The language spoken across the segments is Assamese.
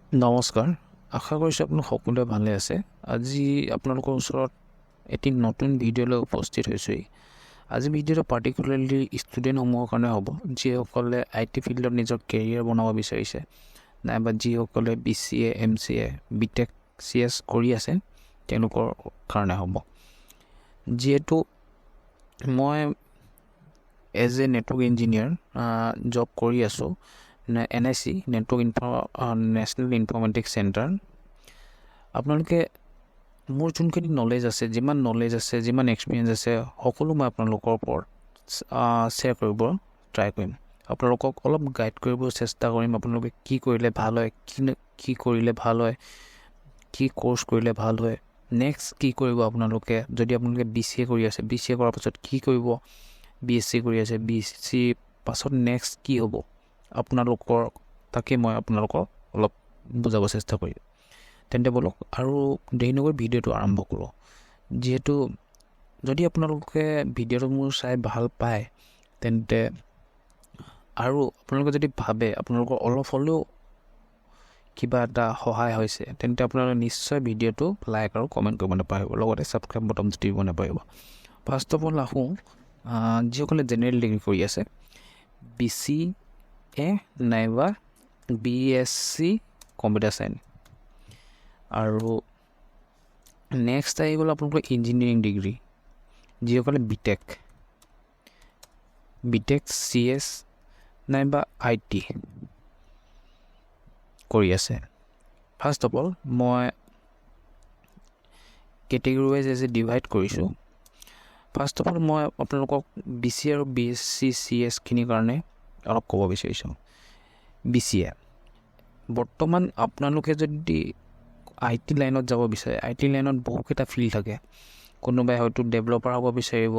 নমস্কাৰ, আশা কৰিছোঁ আপোনালোক সকলোৱে ভালে আছে। আজি আপোনালোকৰ ওচৰত এটি নতুন ভিডিঅ' লৈ উপস্থিত হৈছোঁহি। আজি ভিডিঅ'টো পাৰ্টিকুলাৰলি ষ্টুডেণ্টসমূহৰ কাৰণে হ'ব, যিসকলে IT ফিল্ডত নিজৰ কেৰিয়াৰ বনাব বিচাৰিছে, নাইবা যিসকলে BCA, MCA, BTech, CS কৰি আছে, তেওঁলোকৰ কাৰণে হ'ব। যিহেতু মই as a network engineer job কৰি আছোঁ NIC, নেশ্যনেল ইনফৰ্মেটিক্স চেণ্টাৰ। আপোনালোকে মোৰ যোনখিনি নলেজ আছে, যিমান এক্সপিৰিয়েঞ্চ আছে, সকলো মই আপোনালোকৰ ওপৰত শ্বেয়াৰ কৰিব ট্ৰাই কৰিম। আপোনালোকক অলপ গাইড কৰিব চেষ্টা কৰিম। আপোনালোকে কি কৰিলে ভাল হয়, কি কৰিলে ভাল হয়, কি কোৰ্চ কৰিলে ভাল হয়, নেক্সট কি কৰিব আপোনালোকে। যদি আপোনালোকে BCA কৰি আছে, BCA কৰাৰ পাছত কি কৰিব, BSc কৰি আছে, BSc পাছত নেক্সট কি হ'ব আপোনালোকৰ, তাকে মই আপোনালোকক অলপ বুজাব চেষ্টা কৰিম। তেন্তে বলক আৰু দেৰি নকৰি ভিডিঅ'টো আৰম্ভ কৰোঁ। যিহেতু যদি আপোনালোকে ভিডিঅ'টো মোৰ চাই ভাল পায়, তেন্তে আৰু আপোনালোকে যদি ভাবে আপোনালোকৰ অলপ হ'লেও কিবা এটা সহায় হৈছে, তেন্তে আপোনালোকে নিশ্চয় ভিডিঅ'টো লাইক আৰু কমেণ্ট কৰিব নাপাহৰিব, লগতে ছাবস্ক্ৰাইব বটনটো টিপিব নাপাহৰিব। ফাৰ্ষ্ট অফ অল আহোঁ, যিসকলে জেনেৰেল ডিগ্ৰী কৰি আছে, BCA নাইবা BSc কম্পিউটাৰ চায়েন্স, আৰু নেক্সট আহি গ'ল আপোনালোকৰ ইঞ্জিনিয়াৰিং ডিগ্ৰী, যিসকলে BTech, CS নাইবা IT কৰি আছে। ফাৰ্ষ্ট অফ অল মই কেটেগৰী ৱাইজ ডিভাইড কৰিছোঁ। ফাৰ্ষ্ট অফ অল মই আপোনালোকক BCA আৰু BSc CSখিনিৰ কাৰণে অলপ ক'ব বিচাৰিছোঁ। BCA বৰ্তমান আপোনালোকে যদি IT লাইনত যাব বিচাৰে, IT লাইনত বহুকেইটা ফিল্ড থাকে। কোনোবাই হয়তো ডেভেলপাৰ হ'ব বিচাৰিব,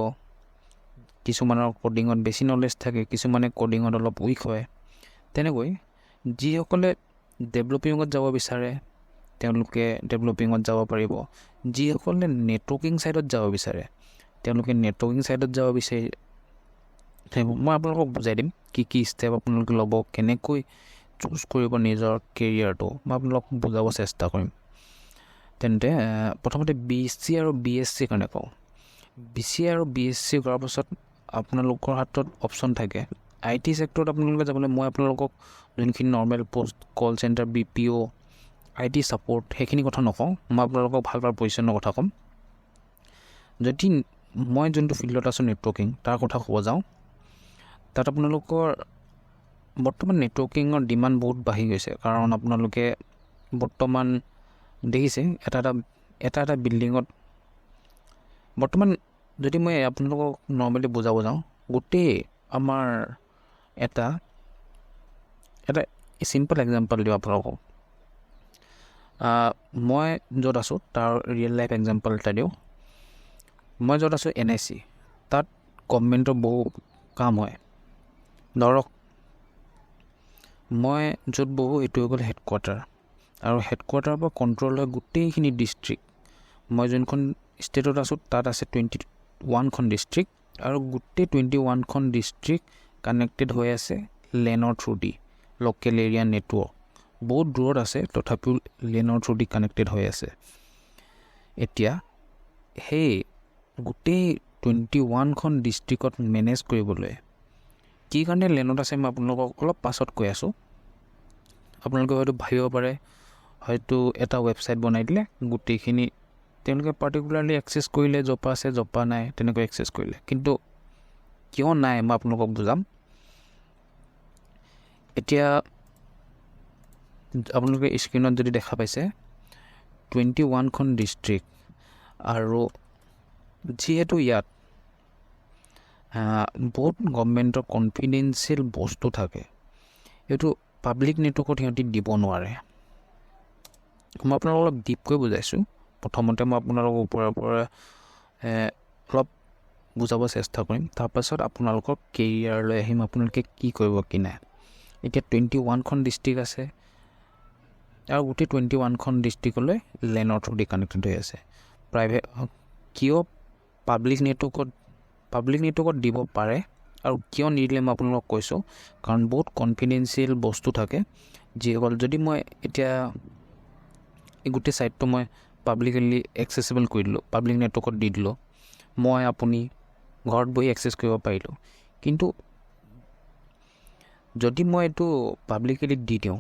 কিছুমানৰ কোডিঙত বেছি নলেজ থাকে, কিছুমানে কোডিঙত অলপ উইক হয়। তেনেকৈ যিসকলে ডেভেলপিঙত যাব বিচাৰে, তেওঁলোকে ডেভেলপিঙত যাব পাৰিব। যিসকলে নেটৱৰ্কিং ছাইডত যাব বিচাৰে, তেওঁলোকে নেটৱৰ্কিং ছাইডত যাব বিচাৰি, মই আপোনালোকক বুজাই দিম কি ষ্টেপ আপোনালোকে ল'ব, কেনেকৈ চুজ কৰিব নিজৰ কেৰিয়াৰটো, মই আপোনালোকক বুজাব চেষ্টা কৰিম। তেন্তে প্ৰথমতে BC আৰু BSc কাৰণে কওঁ। BCA আৰু BSc কৰাৰ পাছত আপোনালোকৰ হাতত অপশ্যন থাকে। IT ছেক্টৰত আপোনালোকে যাবলৈ মই আপোনালোকক যোনখিনি normal post, call centre, BPO, IT support, সেইখিনি কথা নকওঁ। মই আপোনালোকক ভাল পজিশ্যনৰ কথা ক'ম। যদি মই যোনটো ফিল্ডত আছোঁ নেটৱৰ্কিং, তাৰ কথা ক'ব যাওঁ, তাত আপোনালোকৰ বৰ্তমান নেটৱৰ্কিঙৰ ডিমাণ্ড বহুত বাঢ়ি গৈছে। কাৰণ আপোনালোকে বৰ্তমান দেখিছে এটা বিল্ডিঙত বৰ্তমান, যদি মই আপোনালোকক নৰ্মেলি বুজাব যাওঁ, গোটেই আমাৰ এটা চিম্পল এক্সাম্পল দিওঁ আপোনালোকক। মই য'ত আছোঁ তাৰ ৰিয়েল লাইফ এক্সাম্পল এটা দিওঁ। মই য'ত আছোঁ NIC, তাত গভৰ্ণমেণ্টৰ বহু কাম হয়। ধৰক মই য'ত বহোঁ এইটো হৈ গ'ল হেডকোৱাৰ্টাৰ, আৰু হেডকোৱাৰ্টাৰৰ পৰা কণ্ট্ৰল হয় গোটেইখিনি ডিষ্ট্ৰিক্ট। মই যোনখন ষ্টেটত আছোঁ তাত আছে 21খন ডিষ্ট্ৰিক্ট, আৰু গোটেই 21খন ডিষ্ট্ৰিক্ট কানেক্টেড হৈ আছে লেনৰ থ্ৰুদি, লোকেল এৰিয়া নেটৱৰ্ক। বহুত দূৰত আছে, তথাপিও লেনৰ থ্ৰুদি কানেক্টেড হৈ আছে। এতিয়া সেই গোটেই 21খন ডিষ্ট্ৰিক্টত মেনেজ কৰিবলৈ কি কাৰণে লেনত আছে, মই আপোনালোকক অলপ পাছত কৈ আছোঁ। আপোনালোকে হয়তো ভাবিব পাৰে, হয়তো এটা ৱেবছাইট বনাই দিলে গোটেইখিনি তেওঁলোকে পাৰ্টিকুলাৰলি এক্সেছ কৰিলে, জপা আছে জপা নাই, তেনেকৈ এক্সেছ কৰিলে। কিন্তু কিয় নাই মই আপোনালোকক বুজাম। এতিয়া আপোনালোকে স্ক্ৰীণত যদি দেখা পাইছে 21খন ডিষ্ট্ৰিক্ট, আৰু যিহেতু ইয়াত বহুত গভৰ্ণমেণ্টৰ কনফিডেঞ্চিয়েল বস্তু থাকে, এইটো পাব্লিক নেটৱৰ্কত সিহঁতি দিব নোৱাৰে। মই আপোনালোকক অলপ ডিপকৈ বুজাইছোঁ। প্ৰথমতে মই আপোনালোকক ওপৰে অলপ বুজাব চেষ্টা কৰিম, তাৰপাছত আপোনালোকৰ কেৰিয়াৰলৈ আহিম, আপোনালোকে কি কৰিব কি নাই। এতিয়া 21খন ডিষ্ট্ৰিক্ট আছে, আৰু গোটেই 21খন ডিষ্ট্ৰিক্টলৈ লেনৰ থ্ৰুদি কানেক্টেড হৈ আছে। কিয় পাব্লিক নেটৱৰ্কত দিব পাৰে, আৰু কিয় নিদিলে মই আপোনালোকক কৈছোঁ, কাৰণ বহুত কনফিডেঞ্চিয়েল বস্তু থাকে যিসকল যদি মই এতিয়া এই গোটেই ছাইটটো মই পাব্লিকলি এক্সেচিবল কৰি দিলোঁ, পাব্লিক নেটৱৰ্কত দি দিলোঁ, মই আপুনি ঘৰত বহি এক্সেছ কৰিব পাৰিলোঁ। কিন্তু যদি মই এইটো পাব্লিকলি দি দিওঁ,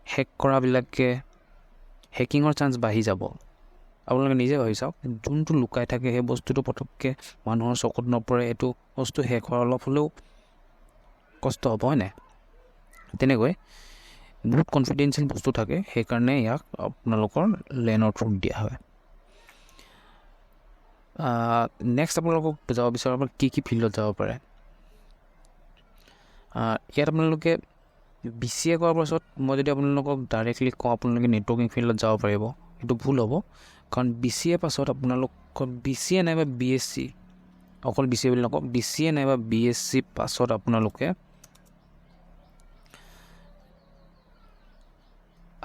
হেক কৰাবিলাকে হেকিঙৰ চান্স বাঢ়ি যাব। আপোনালোকে নিজে ভাবি চাওক, যোনটো লুকাই থাকে সেই বস্তুটো পটককৈ মানুহৰ চকুত নপৰে, এইটো বস্তু হেক হোৱাৰ অলপ হ'লেও কষ্ট হ'ব, হয় নাই? তেনেকৈ বহুত কনফিডেঞ্চিয়েল বস্তু থাকে, সেইকাৰণে ইয়াক আপোনালোকৰ লেনৰ থ্ৰুত দিয়া হয়। নেক্সট আপোনালোকক যাব বিচাৰোঁ আপোনাৰ কি ফিল্ডত যাব পাৰে। ইয়াত আপোনালোকে BCA কৰাৰ পাছত মই যদি আপোনালোকক ডাইৰেক্টলি কওঁ আপোনালোকে নেটৱৰ্কিং ফিল্ডত যাব পাৰিব, সেইটো ভুল হ'ব। কাৰণ BCA পাছত আপোনালোকৰ BCA নাইবা BSc, অকল BCA বুলি নকওঁ, BCA নাইবা BSc পাছত আপোনালোকে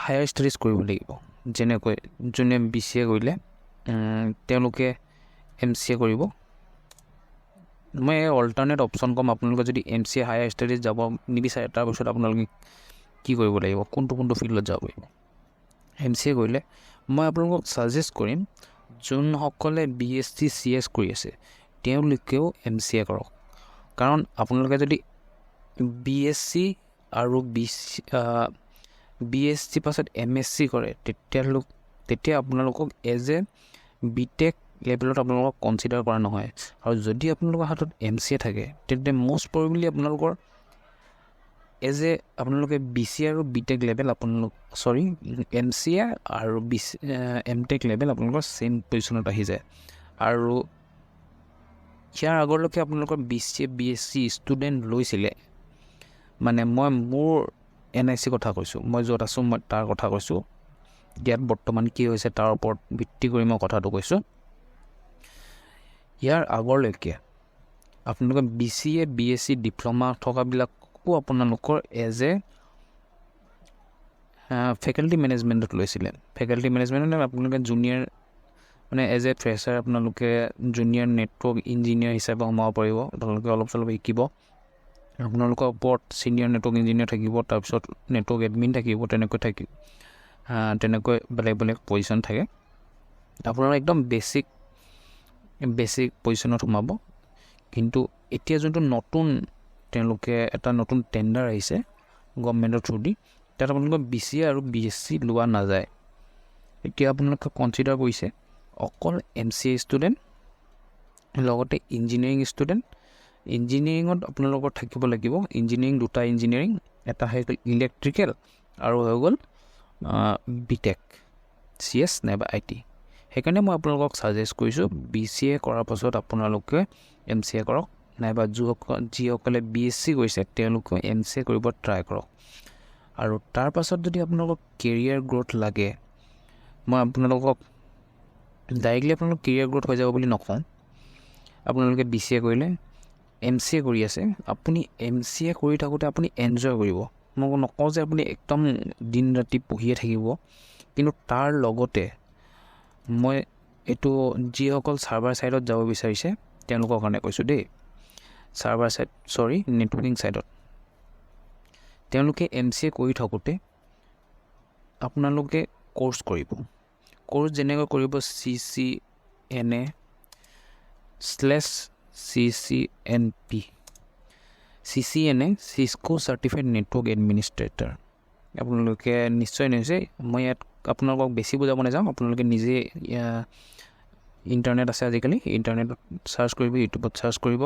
হায়াৰ ষ্টাডিজ কৰিব লাগিব। যেনেকৈ যোনে BCA কৰিলে তেওঁলোকে MCA কৰিব। মই অল্টাৰনেট অপশ্যন ক'ম, আপোনালোকে যদি MCA হায়াৰ ষ্টাডিজ যাব নিবিচাৰে তাৰপিছত আপোনালোকে কি কৰিব লাগিব, কোনটো ফিল্ডত যাব পাৰিব। MCA কৰিলে মই আপোনালোকক ছাজেষ্ট কৰিম, যোনসকলে BSc CS কৰি আছে তেওঁলোকেও MCA কৰক। কাৰণ আপোনালোকে যদি BSc আৰু BSc পাছত MSc কৰে তেতিয়া আপোনালোকক এজ এ BTech লেভেলত আপোনালোকক কনচিডাৰ কৰা নহয়। আৰু যদি আপোনালোকৰ হাতত MCA থাকে তেন্তে মষ্ট প্ৰবেবলি আপোনালোকৰ এজ এ আপোনালোকে BCA আৰু BTech লেভেল MCA আৰু MTech লেভেল আপোনালোকৰ চেম পজিশ্যনত আহি যায়। আৰু ইয়াৰ আগলৈকে আপোনালোকৰ BCA BSc ষ্টুডেণ্ট লৈছিলে, মানে মই মোৰ NIC কথা কৈছোঁ, মই য'ত আছোঁ মই তাৰ কথা কৈছোঁ, ইয়াত বৰ্তমান কি হৈছে তাৰ ওপৰত ভিত্তি কৰি মই কথাটো কৈছোঁ। ইয়াৰ আগলৈকে আপোনালোকে BCA BSc ডিপ্ল'মা থকাবিলাকো আপোনালোকৰ এজ এ ফেকাল্টি মেনেজমেণ্টত লৈছিলে। ফেকাল্টি মেনেজমেণ্টত আপোনালোকে জুনিয়ৰ মানে এজ এ ফ্ৰেছাৰ আপোনালোকে জুনিয়ৰ নেটৱৰ্ক ইঞ্জিনিয়াৰ হিচাপে সোমাব পাৰিব। আপোনালোকে অলপ চলপ শিকিব, আপোনালোকৰ ওপৰত ছিনিয়ৰ নেটৱৰ্ক ইঞ্জিনিয়াৰ থাকিব, তাৰপিছত নেটৱৰ্ক এডমিন থাকিব, তেনেকৈ বেলেগ পজিশ্যন থাকে। আপোনালোকে একদম বেছিক পজিশ্যনত সোমাব। কিন্তু এতিয়া যোনটো তেওঁলোকে এটা নতুন টেণ্ডাৰ আহিছে গভৰ্ণমেণ্টৰ থ্ৰুদি, তাত আপোনালোকে BCA আৰু BSc লোৱা নাযায়। এতিয়া আপোনালোকে কনচিডাৰ কৰিছে অকল MCA ষ্টুডেণ্ট লগতে ইঞ্জিনিয়াৰিং ষ্টুডেণ্ট। ইঞ্জিনিয়াৰিঙত আপোনালোকৰ থাকিব লাগিব ইঞ্জিনিয়াৰিং, দুটা ইঞ্জিনিয়াৰিং, এটা হৈ গ'ল ইলেক্ট্ৰিকেল আৰু হৈ গ'ল BTech CS নাইবা IT। সেইকাৰণে মই আপোনালোকক ছাজেষ্ট কৰিছোঁ BCA কৰাৰ পাছত আপোনালোকে MCA কৰক, নাইবা যিসকলে BSc কৰিছে তেওঁলোকে MCA কৰিব ট্ৰাই কৰক। আৰু তাৰ পাছত যদি আপোনালোকক কেৰিয়াৰ গ্ৰ'থ লাগে, মই আপোনালোকক ডাইৰেক্টলি আপোনালোক কেৰিয়াৰ গ্ৰ'থ হৈ যাব বুলি নকওঁ। আপোনালোকে BCA কৰিলে, MCA কৰি আছে, আপুনি MCA কৰি থাকোঁতে আপুনি এনজয় কৰিব। মই নকওঁ যে আপুনি একদম দিন ৰাতি পঢ়িয়ে থাকিব, কিন্তু তাৰ লগতে মই এইটো যিসকল ছাৰ্ভাৰ ছাইডত যাব বিচাৰিছে তেওঁলোকৰ কাৰণে কৈছোঁ দেই, নেটৱৰ্কিং ছাইডত তেওঁলোকে MCA কৰি থাকোঁতে আপোনালোকে কোৰ্চ কৰিব। কোৰ্চ যেনেকৈ কৰিব CCNA/CCNP, CCNA Cisco certified network administrator. আপোনালোকে নিশ্চয় মই ইয়াত আপোনালোকক বেছি বুজাব নাযাওঁ, আপোনালোকে নিজে ইণ্টাৰনেট আছে আজিকালি, ইণ্টাৰনেটত চাৰ্চ কৰিব, ইউটিউবত চাৰ্চ কৰিব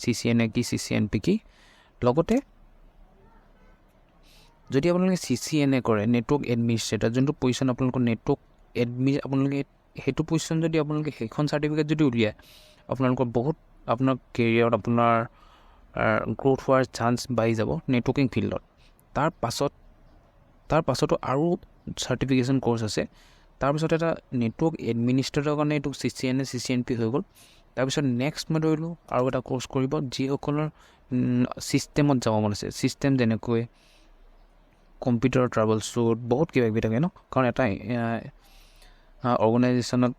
CCNA কি CCNP কি। লগতে যদি আপোনালোকে CCNA কৰে নেটৱৰ্ক এডমিনিষ্ট্ৰেটৰ, যোনটো পজিশ্যন আপোনালোকৰ নেটৱৰ্ক আপোনালোকে সেইটো পজিশ্যন যদি আপোনালোকে সেইখন চাৰ্টিফিকেট যদি উলিয়ায়, আপোনালোকৰ বহুত আপোনাৰ কেৰিয়াৰত আপোনাৰ গ্ৰ'থ হোৱাৰ চান্স বাঢ়ি যাব নেটৱৰ্কিং ফিল্ডত। তাৰ পাছতো আৰু চাৰ্টিফিকেশ্যন কোৰ্চ আছে। তাৰপিছত এটা নেটৱৰ্ক এডমিনিষ্ট্ৰেটৰ কাৰণে এইটো CCNA CCNP হৈ গ'ল। তাৰপিছত নেক্সট মই ধৰিলোঁ আৰু এটা কোৰ্চ কৰিব যিসকলৰ ছিষ্টেমত যাব মন আছে, ছিষ্টেম যেনেকৈ কম্পিউটাৰ ট্ৰাবল শ্বুট, বহুত কিবা কিবি থাকে ন। কাৰণ এটা অৰ্গেনাইজেশ্যনত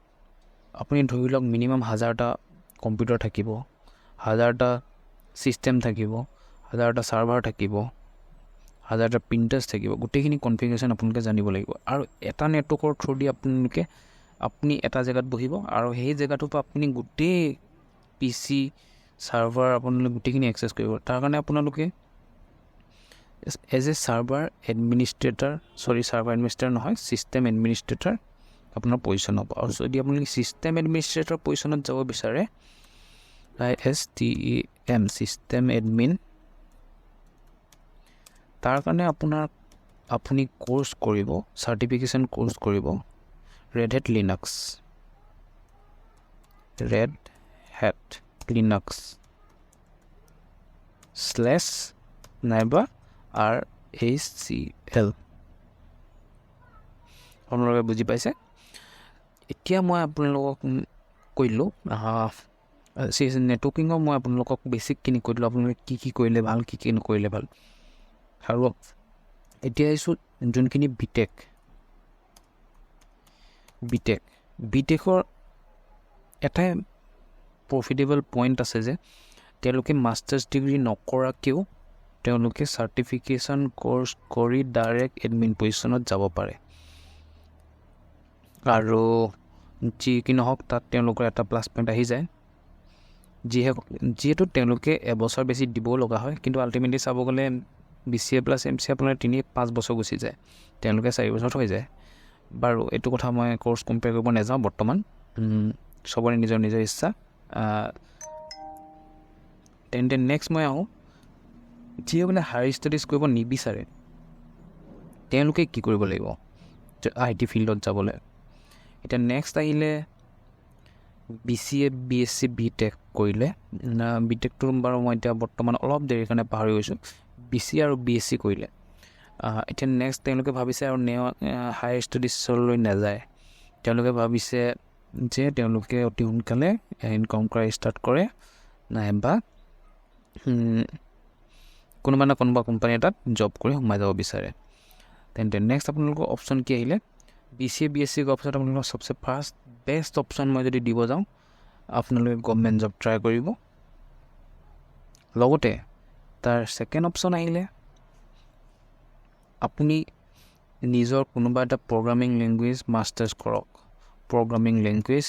আপুনি ধৰি লওক মিনিমাম 1000টা কম্পিউটাৰ থাকিব, 1000টা ছিষ্টেম থাকিব, 1000টা ছাৰ্ভাৰ থাকিব, 1000টা প্ৰিণ্টাৰ্ছ থাকিব। গোটেইখিনি কনফিগাৰেশ্যন আপোনালোকে জানিব লাগিব। আৰু এটা নেটৱৰ্কৰ থ্ৰুদি আপুনি এটা জেগাত বহিব আৰু সেই জেগাটোৰ পৰা আপুনি গোটেই PC ছাৰ্ভাৰ আপোনালোকে গোটেইখিনি এক্সেছ কৰিব। তাৰ কাৰণে আপোনালোকে এজ এ ছাৰ্ভাৰ এডমিনিষ্ট্ৰেটাৰ নহয়, ছিষ্টেম এডমিনিষ্ট্ৰেটাৰ আপোনাৰ পজিশ্যন হ'ব। আৰু যদি আপোনালোকে ছিষ্টেম এডমিনিষ্ট্ৰেটৰ পজিশ্যনত যাব বিচাৰে, ISTEM ছিষ্টেম এডমিন, তাৰ কাৰণে আপুনি কোৰ্চ কৰিব, চাৰ্টিফিকেশ্যন কোৰ্চ কৰিব ৰেড হেট লিনাক্স / নাইবা RHCL। আপোনালোকে বুজি পাইছে? এতিয়া মই আপোনালোকক কৈলোঁ নেটৱৰ্কিঙৰ মই আপোনালোকক বেছিকখিনি কৈ দিলোঁ, আপোনালোকে কি কৰিলে ভাল, কি নকৰিলে ভাল। আৰু এতিয়া আহিছোঁ যোনখিনি বিটেকৰ এটাই প্ৰফিটেবল পইণ্ট আছে যে তেওঁলোকে মাষ্টাৰ্ছ ডিগ্ৰী নকৰাকৈও তেওঁলোকে চাৰ্টিফিকেশ্যন কোৰ্চ কৰি ডাইৰেক্ট এডমিন পজিশ্যনত যাব পাৰে। আৰু যি কি নহওক তাত তেওঁলোকৰ এটা প্লাছ পইণ্ট আহি যায়, যিহেতু তেওঁলোকে এবছৰ বেছি দিবও লগা হয়, কিন্তু আল্টিমেটলি চাব গ'লে BCA + MCA আপোনাৰ 3-5 বছৰ গুচি যায়, তেওঁলোকে 4 বছৰত হৈ যায়। বাৰু এইটো কথা মই কোৰ্চ কম্পেয়াৰ কৰিব নাযাওঁ বৰ্তমান, চবৰে নিজৰ ইচ্ছা। তেন্তে নেক্সট মই আহোঁ, যিসকলে হায়াৰ ষ্টাডিজ কৰিব নিবিচাৰে তেওঁলোকে কি কৰিব লাগিব IT ফিল্ডত যাবলৈ। এতিয়া নেক্সট আহিলে BCA BSc BTech কৰিলে, BTechটো বাৰু মই এতিয়া বৰ্তমান অলপ দেৰিৰ কাৰণে পাহৰি গৈছোঁ, BCA আৰু BSc কৰিলে। এতিয়া নেক্সট তেওঁলোকে ভাবিছে আৰু হায়াৰ ষ্টাডিজলৈ নাযায়, তেওঁলোকে ভাবিছে যে তেওঁলোকে অতি সোনকালে ইনকাম কৰা ষ্টাৰ্ট কৰে, নাইবা কোনোবা কোম্পানী এটাত জব কৰি সোমাই যাব বিচাৰে। তেন্তে নেক্সট আপোনালোকৰ অপশ্যন কি আহিলে, BCA BSc কৰাৰ পিছত আপোনালোকৰ চবচে ফাৰ্ষ্ট বেষ্ট অপশ্যন মই যদি দিব যাওঁ, আপোনালোকে গভৰ্ণমেণ্ট জব ট্ৰাই কৰিব। লগতে তাৰ ছেকেণ্ড অপশ্যন আহিলে আপুনি নিজৰ কোনোবা এটা প্ৰগ্ৰামিং লেংগুৱেজ মাষ্টাৰ্ছ কৰক। প্ৰগ্ৰামিং লেংগুৱেজ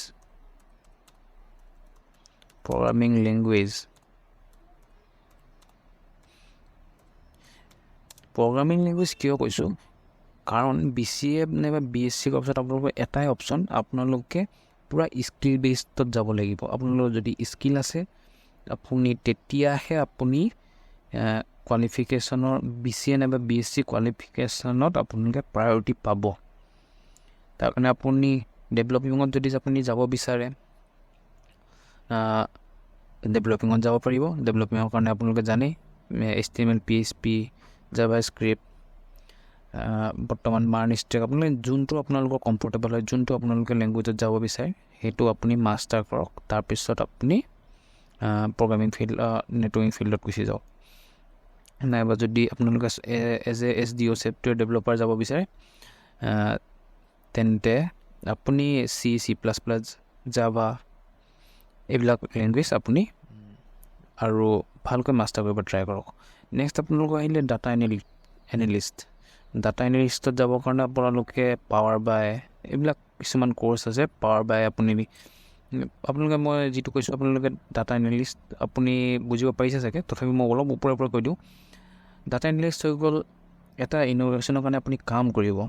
কিয় কৈছোঁ, কাৰণ BCA নাইবা BSc কৰাৰ পিছত আপোনালোকৰ এটাই অপশ্যন, আপোনালোকে পূৰা স্কিল বেছডত যাব লাগিব। আপোনালোকৰ যদি স্কিল আছে আপুনি তেতিয়াহে আপুনি কোৱালিফিকেশ্যনৰ BCA নাইবা BSc কোৱালিফিকেশ্যনত আপোনালোকে প্ৰায়ৰিটি পাব। তাৰ কাৰণে আপুনি ডেভেলপিঙত যদি আপুনি যাব বিচাৰে, ডেভেলপিঙত যাব পাৰিব। ডেভেলপিঙৰ কাৰণে আপোনালোকে জানেই HTML PHP JavaScript, বৰ্তমান মাৰ্ণষ্টেক, আপোনালোকে যোনটো আপোনালোকৰ কমফৰ্টেবল হয়, যোনটো আপোনালোকে লেংগুৱেজত যাব বিচাৰে সেইটো আপুনি মাষ্টাৰ কৰক। তাৰপিছত আপুনি প্ৰগ্ৰামিং নেটৱৰ্কিং ফিল্ডত গুচি যাওক। নাইবা যদি আপোনালোকে as a SDO software developer যাব বিচাৰে, তেন্তে আপুনি C++, জাভা এইবিলাক লেংগুৱেজ আপুনি আৰু ভালকৈ মাষ্টাৰ কৰিব ট্ৰাই কৰক। নেক্সট আপোনালোকৰ আহিলে ডাটা এনালিষ্টত যাবৰ কাৰণে আপোনালোকে পাৱাৰ বাই এইবিলাক কিছুমান কোৰ্চ আছে। পাৱাৰ বাই আপোনালোকে মই যিটো কৈছোঁ, আপোনালোকে ডাটা এনালিষ্ট আপুনি বুজিব পাৰিছে চাগে, তথাপি মই অলপ ওপৰে কৈ দিওঁ। ডাটা এনালিষ্ট হৈ গ'ল এটা ইন'ভেশ্যনৰ কাৰণে আপুনি কাম কৰিব।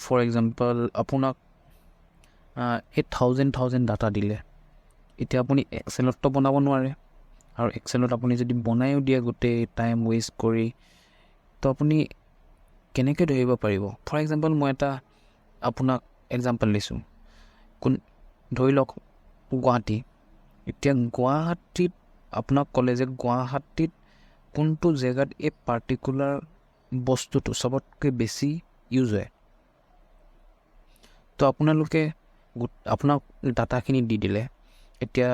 ফৰ এক্সাম্পল আপোনাক 1000 ডাটা দিলে, এতিয়া আপুনি এক্সেলততো বনাব নোৱাৰে, আৰু এক্সেলত আপুনি যদি বনায়ো দিয়ে গোটেই টাইম ৱেষ্ট কৰি, তো আপুনি কেনেকৈ ধৰিব পাৰিব। ফৰ এক্সাম্পল মই এটা আপোনাক এক্সাম্পল দিছোঁ, ধৰি লওক গুৱাহাটী। এতিয়া গুৱাহাটীত আপোনাক ক'লে যে গুৱাহাটীত কোনটো জেগাত এই পাৰ্টিকুলাৰ বস্তুটো চবতকৈ বেছি ইউজ হয়, তো আপোনালোকে আপোনাক ডাটাখিনি দি দিলে। এতিয়া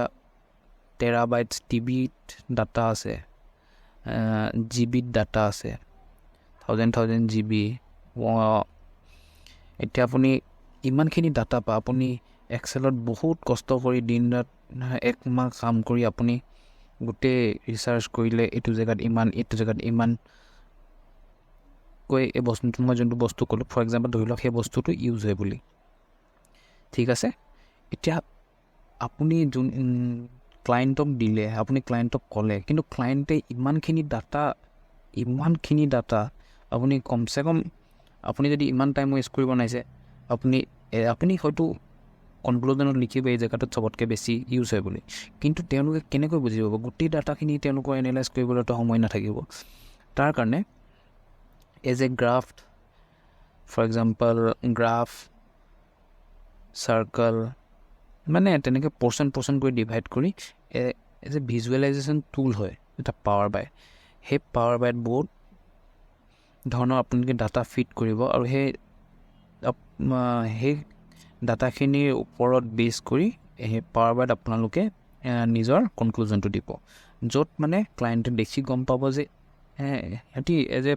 টেৰাবাইটছ TBত ডাটা আছে, GBত ডাটা আছে, 1000 GB। এতিয়া আপুনি ইমানখিনি ডাটা আপুনি এক্সেলত বহুত কষ্ট কৰি দিন ৰাত এক মাহ কাম কৰি আপুনি গোটেই ৰিচাৰ্চ কৰিলে এইটো জেগাত ইমান এইটো জেগাত ইমান কৈ এই বস্তুটো মই যোনটো বস্তু ক'লোঁ ফৰ এক্সাম্পল ধৰি লওক সেই বস্তুটো ইউজ হয় বুলি ঠিক আছে এতিয়া আপুনি যোন ক্লায়েণ্টক দিলে আপুনি ক্লায়েণ্টক ক'লে কিন্তু ক্লায়েণ্টে ইমানখিনি ডাটা আপুনি কমচে কম আপুনি যদি ইমান টাইম ৱেষ্ট কৰিব নাইছে আপুনি হয়তো কনক্লুজনত লিখিব এই জেগাটোত চবতকৈ বেছি ইউজ হয় বুলি কিন্তু তেওঁলোকে কেনেকৈ বুজি পাব গোটেই ডাটাখিনি তেওঁলোকৰ এনালাইজ কৰিবলৈতো সময় নাথাকিব তাৰ কাৰণে as a graph for example graph circle মানে তেনেকৈ পৰ্চন কৰি ডিভাইড কৰি এজ এ ভিজুৱেলাইজেশ্যন টুল হয় এটা পাৱাৰ বাই সেই পাৱাৰ বাইত বহুত ধৰণৰ আপোনালোকে ডাটা ফিট কৰিব আৰু সেই ডাটাখিনিৰ ওপৰত বেছ কৰি সেই পাৱাৰ বাইত আপোনালোকে নিজৰ কনক্লুজনটো দিব য'ত মানে ক্লায়েণ্টে দেখি গম পাব যে সিহঁতি এজ এ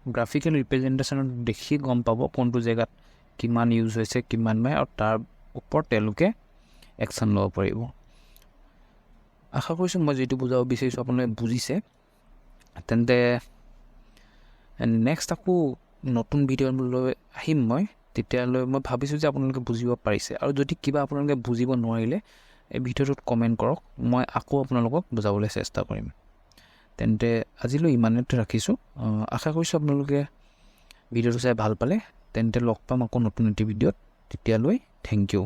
গ্ৰাফিকেল ৰিপ্ৰেজেণ্টেশ্যনত দেখি গম পাব কোনটো জেগাত কিমান ইউজ হৈছে কিমান নাই আৰু তাৰ ওপৰত তেওঁলোকে একশ্যন ল'ব পাৰিব আশা কৰিছোঁ মই যিটো বুজাব বিচাৰিছোঁ আপোনালোকে বুজিছে তেন্তে নেক্সট আকৌ নতুন ভিডিঅ' লৈ আহিম মই তেতিয়ালৈ মই ভাবিছোঁ যে আপোনালোকে বুজিব পাৰিছে আৰু যদি কিবা আপোনালোকে বুজিব নোৱাৰিলে এই ভিডিঅ'টোত কমেণ্ট কৰক মই আকৌ আপোনালোকক বুজাবলৈ চেষ্টা কৰিম তেন্তে আজিলৈ ইমানতে ৰাখিছোঁ আশা কৰিছোঁ আপোনালোকে ভিডিঅ'টো চাই ভাল পালে তেন্তে লগ পাম আকৌ নতুন এটি ভিডিঅ'ত তেতিয়ালৈ থেংক ইউ